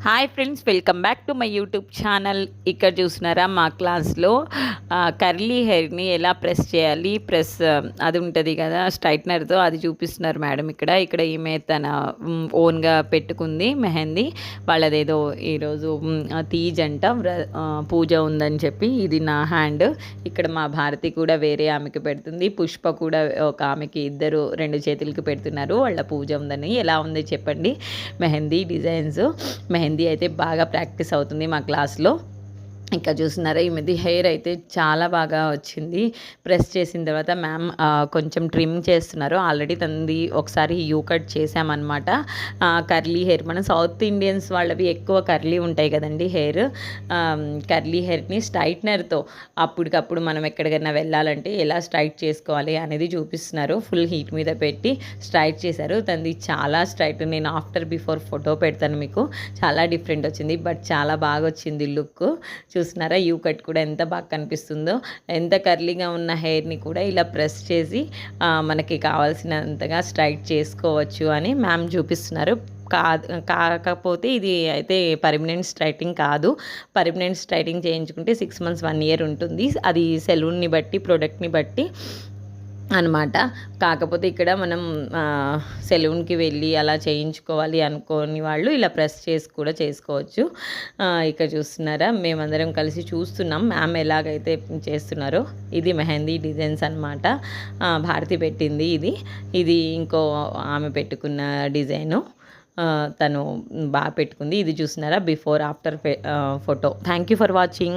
Hi friends, welcome back to my YouTube channel. ఇక్కడ చూసినారా మా క్లాస్లో కర్లీ హెయిర్ని ఎలా ప్రెస్ చేయాలి, అది ఉంటుంది కదా స్ట్రైట్నర్తో, అది చూపిస్తున్నారు మేడం. ఇక్కడ ఈమె తన ఓన్గా పెట్టుకుంది మెహందీ. వాళ్ళదేదో ఈరోజు తీజ్ అంట, పూజ ఉందని చెప్పి. ఇది నా హ్యాండ్. ఇక్కడ మా భారతి కూడా వేరే ఆమెకి పెడుతుంది, పుష్ప కూడా ఒక ఆమెకి, ఇద్దరు రెండు చేతులకి పెడుతున్నారు. వాళ్ళ పూజ ఉందని. ఎలా ఉంది చెప్పండి మెహందీ డిజైన్స్. మెహందీ అయితే బాగా ప్రాక్టీస్ అవుతుంది మా క్లాస్లో. ఇంకా చూస్తున్నారా ఈ మధ్య హెయిర్ అయితే చాలా బాగా వచ్చింది. ప్రెస్ చేసిన తర్వాత మ్యామ్ కొంచెం ట్రిమ్ చేస్తున్నారు. ఆల్రెడీ తంది ఒకసారి యూ కట్ చేసామన్నమాట. కర్లీ హెయిర్, మన సౌత్ ఇండియన్స్ వాళ్ళవి ఎక్కువ కర్లీ ఉంటాయి కదండి హెయిర్. కర్లీ హెయిర్ని స్ట్రైట్నర్తో అప్పటికప్పుడు మనం ఎక్కడికైనా వెళ్ళాలంటే ఎలా స్ట్రైట్ చేసుకోవాలి అనేది చూపిస్తున్నారు. ఫుల్ హీట్ మీద పెట్టి స్ట్రైట్ చేశారు. తంది చాలా స్ట్రైట్. నేను ఆఫ్టర్ బిఫోర్ ఫోటో పెడతాను మీకు. చాలా డిఫరెంట్ వచ్చింది, బట్ చాలా బాగా వచ్చింది లుక్. చూస్తున్నారా యూ కట్ కూడా ఎంత బాగా కనిపిస్తుందో. ఎంత కర్లీగా ఉన్న హెయిర్ని కూడా ఇలా ప్రెస్ చేసి మనకి కావాల్సినంతగా స్ట్రైట్ చేసుకోవచ్చు అని మ్యామ్ చూపిస్తున్నారు. కాకపోతే ఇది అయితే పర్మనెంట్ స్ట్రైటింగ్ కాదు. పర్మనెంట్ స్ట్రైటింగ్ చేయించుకుంటే 6 months 1 year ఉంటుంది. అది సెలూన్ని బట్టి, ప్రోడక్ట్ని బట్టి అనమాట. కాకపోతే ఇక్కడ మనం సెలూన్కి వెళ్ళి అలా చేయించుకోవాలి అనుకోని వాళ్ళు ఇలా ప్రెస్ చేసి కూడా చేసుకోవచ్చు. ఇక్కడ చూస్తున్నారా మేమందరం కలిసి చూస్తున్నాం మ్యామ్ ఎలాగైతే చేస్తున్నారో. ఇది మెహందీ డిజైన్స్ అనమాట. భారతి పెట్టింది ఇది ఇంకో ఆమె పెట్టుకున్న డిజైను. తను బాగా పెట్టుకుంది. ఇది చూస్తున్నారా before after photo. Thank you for watching.